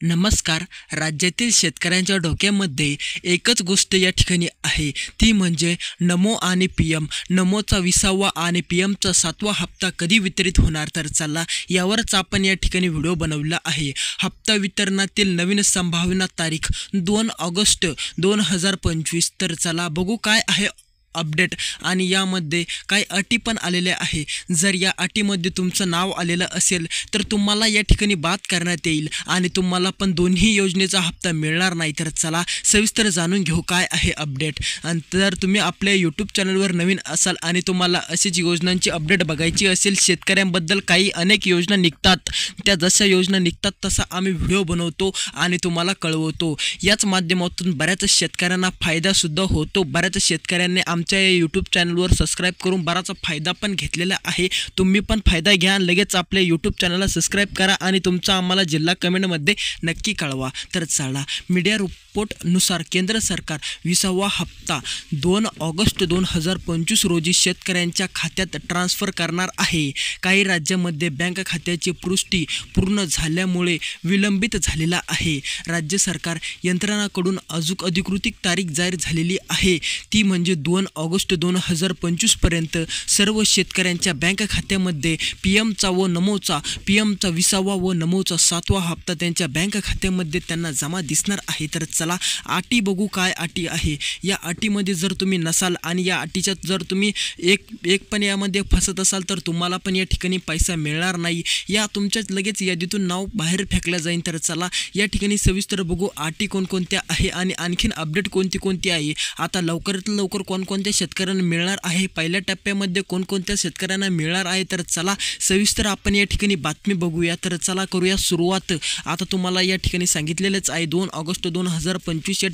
नमस्कार. राज्यातील शेतकऱ्यांच्या डोक्यामध्ये एकच गोष्ट या ठिकाणी आहे, ती म्हणजे नमो आणि पीएम. नमोचा 20वा आणि पीएमचा 7वा हप्ता कधी वितरित होणार, तर चला यावरच आपण या ठिकाणी व्हिडिओ बनवला आहे. हप्ता वितरणातील नवीन संभावना तारीख 2 ऑगस्ट 2025. तर चला बघू काय आहे अपडेट आणि यामध्ये काही अटी पण आलेल्या आहे. जर या अटीमध्ये तुमचं नाव आलेलं असेल तर तुम्हाला या ठिकाणी बाद करण्यात येईल आणि तुम्हाला पण दोन्ही योजनेचा हप्ता मिळणार नाही. तर चला सविस्तर जाणून घेऊ काय आहे अपडेट. आणि जर तुम्ही आपल्या यूट्यूब चॅनलवर नवीन असाल आणि तुम्हाला अशीच योजनांची अपडेट बघायची असेल, शेतकऱ्यांबद्दल काही अनेक योजना निघतात, त्या जशा योजना निघतात तसा आम्ही व्हिडिओ बनवतो आणि तुम्हाला कळवतो. याच माध्यमातून बऱ्याच शेतकऱ्यांना फायदासुद्धा होतो. बऱ्याच शेतकऱ्यांनी आमच्या यूट्यूब चॅनलवर सबस्क्राईब करून बराच फायदा पण घेतलेला आहे. तुम्ही पण फायदा घ्या, लगेच आपल्या यूट्यूब चॅनलला सबस्क्राईब करा आणि तुमचा आम्हाला जिल्हा कमेंटमध्ये नक्की कळवा. तर चला, मीडिया रिपोर्टनुसार केंद्र सरकार 20वा हप्ता 2 ऑगस्ट 2025 रोजी शेतकऱ्यांच्या खात्यात ट्रान्स्फर करणार आहे. काही राज्यांमध्ये बँक खात्याची पुष्टी पूर्ण झाल्यामुळे विलंबित झालेला आहे. राज्य सरकार यंत्रणाकडून अजून अधिकृत तारीख जाहीर झालेली आहे, ती म्हणजे 2 ऑगस्ट 2025 पर्यंत सर्व शेतकऱ्यांच्या बँक खात्यामध्ये पीएमचा व नमोचा 20वा व नमोचा 7वा हप्ता त्यांच्या बँक खात्यामध्ये त्यांना जमा दिसणार आहे. तर चला अटी बघू काय अटी आहे. या अटीमध्ये जर तुम्ही नसाल आणि या अटीच्यात जर तुम्ही एक पण यामध्ये फसत असाल तर तुम्हाला पण या ठिकाणी पैसा मिळणार नाही. या तुमच्याच लगेच यादीतून नाव बाहेर फेकलं जाईल. तर चला या ठिकाणी सविस्तर बघू अटी कोणकोणत्या आहे आणि आणखीन अपडेट कोणती आहे. आता लवकरात लवकर कोणकोणत्या शेतकऱ्यांना मिळणार आहे, पहिल्या टप्प्यामध्ये कोणकोणत्या शेतकऱ्यांना मिळणार आहे. तर चला सविस्तर आपण या ठिकाणी बातमी बघूया. तर चला करूया सुरुवात. आता तुम्हाला या ठिकाणी सांगितलेलंच आहे 2 ऑगस्ट 2025 या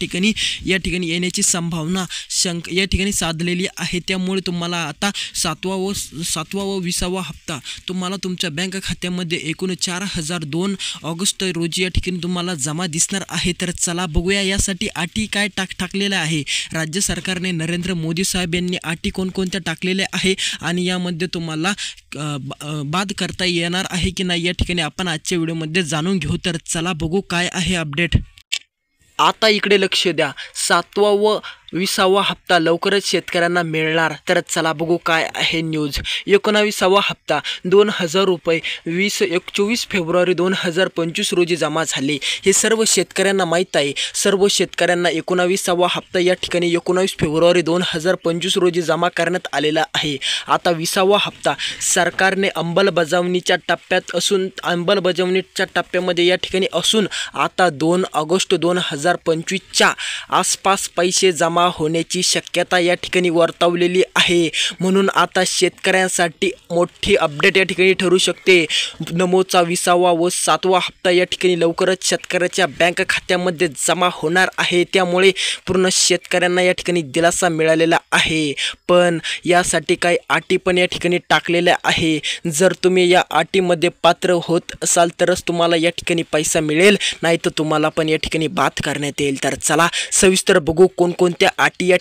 ठिकाणी येण्याची संभावना या ठिकाणी साधलेली आहे. त्यामुळे तुम्हाला आता 7वा व 20वा हप्ता तुम्हाला तुमच्या बँक खात्यामध्ये एकूण 4,002 ऑगस्ट रोजी या ठिकाणी तुम्हाला जमा दिसणार आहे. तर चला बघूया यासाठी अटी काय टाकलेल्या आहे. राज्य सरकारने नरेंद्र मोदी साहेब यांनी अटी कोणकोणत्या टाकलेल्या आहे आणि यामध्ये तुम्हाला बाद करता येणार आहे की नाही या ठिकाणी आपण आजच्या व्हिडिओमध्ये जाणून घेऊ. तर चला बघू काय आहे अपडेट. आता इकडे लक्ष द्या, 7वा व 20वा हप्ता लवकरच शेतकऱ्यांना मिळणार. तर चला बघू काय आहे न्यूज. 19वा हप्ता 2,000 रुपये 24 फेब्रुवारी 2025 रोजी जमा झाले. हे सर्व शेतकऱ्यांना माहीत आहे. सर्व शेतकऱ्यांना 19वा हप्ता या ठिकाणी 19 फेब्रुवारी 2025 रोजी जमा करण्यात आलेला आहे. आता 20वा हप्ता सरकारने अंमलबजावणीच्या टप्प्यामध्ये या ठिकाणी असून आता 2 ऑगस्ट 2025च्या आसपास पैसे जमा होण्याची शक्यता या ठिकाणी वर्तवलेली आहे. म्हणून आता शेतकऱ्यांसाठी मोठी अपडेट या ठिकाणी ठरू शकते. नमोचा 20वा व 7वा हप्ता या ठिकाणी लवकरच शेतकऱ्याच्या बँक खात्यामध्ये जमा होणार आहे. त्यामुळे पूर्ण शेतकऱ्यांना या ठिकाणी दिलासा मिळालेला आहे. पण यासाठी काही अटी पण या ठिकाणी टाकलेल्या आहे. जर तुम्ही या अटीमध्ये पात्र होत असाल तरच तुम्हाला या ठिकाणी पैसा मिळेल, नाही तर तुम्हाला पण या ठिकाणी बाद करण्यात येईल. तर चला सविस्तर बघू कोणकोणत्या अटी.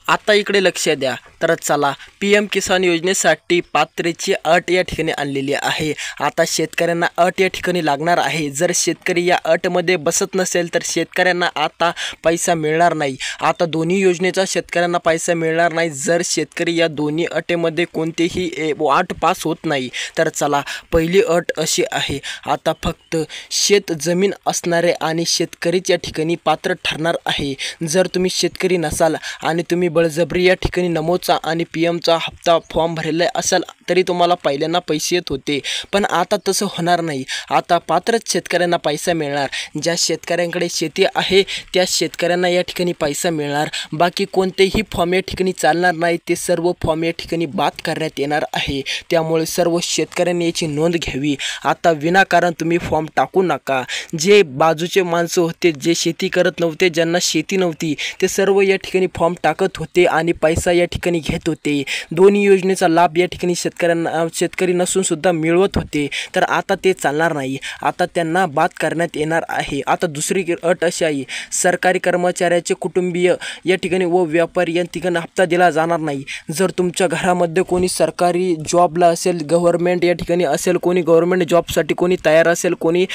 आता इकडे लक्ष द्या. तर चला पीएम किसान योजनेसाठी पात्रतेची अट या ठिकाणी आणलेली आहे. आता शेतकऱ्यांना अट या ठिकाणी लागणार आहे. जर शेतकरी या अटमध्ये बसत नसेल तर शेतकऱ्यांना आता पैसा मिळणार नाही. आता दोन्ही योजनेचा शेतकऱ्यांना पैसा मिळणार नाही जर शेतकरी या दोन्ही अटीमध्ये कोणतेही अट पास होत नाही. तर चला पहिली अट अशी आहे, आता फक्त शेत जमीन असणारे आणि शेतकरीच या ठिकाणी पात्र ठरणार आहे. जर तुम्ही शेतकरी नसाल आणि तुम्ही बळजबरी या ठिकाणी नमोचा आणि पीएमचा हप्ता फॉर्म भरलेला असाल तरी तुम्हाला पहिल्यांदा पैसे येत होते, पण आता तसं होणार नाही. आता पात्रच शेतकऱ्यांना पैसा मिळणार. ज्या शेतकऱ्यांकडे शेती आहे त्या शेतकऱ्यांना या ठिकाणी पैसा मिळणार. बाकी कोणतेही फॉर्म या ठिकाणी चालणार नाही. ते सर्व फॉर्म या ठिकाणी बाद करण्यात येणार आहे. त्यामुळे सर्व शेतकऱ्यांनी याची नोंद घ्यावी. आता विनाकारण तुम्ही फॉर्म टाकू नका. जे बाजूचे माणसं होते, जे शेती करत नव्हते, ज्यांना शेती नव्हती, ते सर्व या ठिकाणी फॉर्म टाकत होते. होते आणि पैसा या ठिकाणी घेत होते. दोन्ही योजनेचा लाभ या ठिकाणी शेतकरी नसून सुद्धा मिळवत होते. तर आता ते चालणार नाही. आता त्यांना बाद करण्यात येणार आहे. आता दुसरी अट अशी आहे, सरकारी कर्मचाऱ्याचे कुटुंबीय या ठिकाणी व व्यापारी या ठिकाणी हप्ता दिला जाणार नाही. जर तुमच्या घरामध्ये कोणी सरकारी जॉबला असेल, गव्हर्नमेंट या ठिकाणी असेल, कोणी गव्हर्नमेंट जॉबसाठी कोणी तयार असेल, कोणी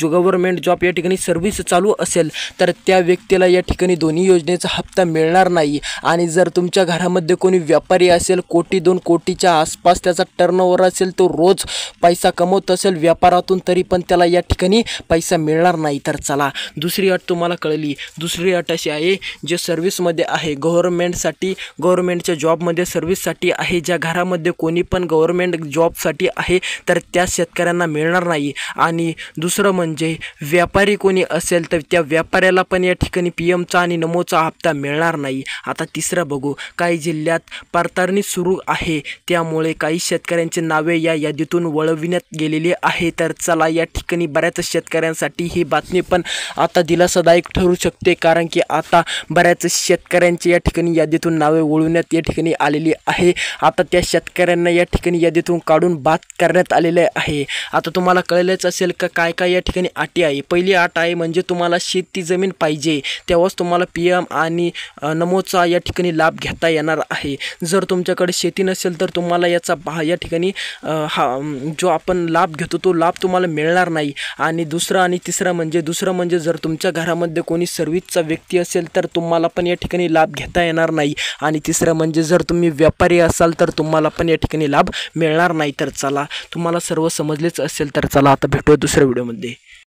गव्हर्नमेंट जॉब या ठिकाणी सर्व्हिस चालू असेल, तर त्या व्यक्तीला या ठिकाणी दोन्ही योजनेचा हप्ता मिळणार नाही. आणि जर तुमच्या घरामध्ये कोणी व्यापारी असेल, 1-2 कोटीच्या आसपास त्याचा टर्नओव्हर असेल, तो रोज पैसा कमवत असेल व्यापारातून, तरी पण त्याला या ठिकाणी पैसा मिळणार नाही. तर चला, दुसरी अट तुम्हाला कळली. दुसरी अट अशी आहे, जे सर्व्हिसमध्ये आहे, गव्हर्नमेंटच्या जॉबमध्ये सर्व्हिससाठी आहे, ज्या घरामध्ये कोणी पण गव्हर्नमेंट जॉबसाठी आहे, तर त्या शेतकऱ्यांना मिळणार नाही. आणि दुसरं म्हणजे व्यापारी कोणी असेल तर त्या व्यापाऱ्याला पण या ठिकाणी PMचा आणि नमोचा हप्ता मिळणार नाही. आता तिसरं बघू. काही जिल्ह्यात पडताळणी सुरू आहे, त्यामुळे काही शेतकऱ्यांचे नावे या यादीतून वळविण्यात गेलेले आहे. तर चला, या ठिकाणी बऱ्याच शेतकऱ्यांसाठी ही बातमी पण आता दिलासादायक ठरू शकते, कारण की आता बऱ्याच शेतकऱ्यांचे या ठिकाणी यादीतून नावे वळविण्यात या ठिकाणी आलेली आहे. आता त्या शेतकऱ्यांना या ठिकाणी यादीतून काढून बाद करण्यात आलेले आहे. आता तुम्हाला कळलेच असेल का काय काय या ठिकाणी अटी आहे. पहिली अट आहे म्हणजे तुम्हाला शेती जमीन पाहिजे, तेव्हाच तुम्हाला PM आणि नमोचा या ठिकाणी लाभ घेता येणार आहे. जर तुमच्याकडे शेती नसेल तर तुम्हाला याचा या ठिकाणी जो आपण लाभ घेतो तो लाभ तुम्हाला मिळणार नाही. आणि दुसरं म्हणजे जर तुमच्या घरामध्ये कोणी सर्व्हिसचा व्यक्ती असेल तर तुम्हाला पण या ठिकाणी लाभ घेता येणार नाही. आणि तिसरं म्हणजे जर तुम्ही व्यापारी असाल तर तुम्हाला पण या ठिकाणी लाभ मिळणार नाही. तर चला, तुम्हाला सर्व समजलेच असेल. तर चला, आता भेटूया दुसऱ्या व्हिडिओमध्ये.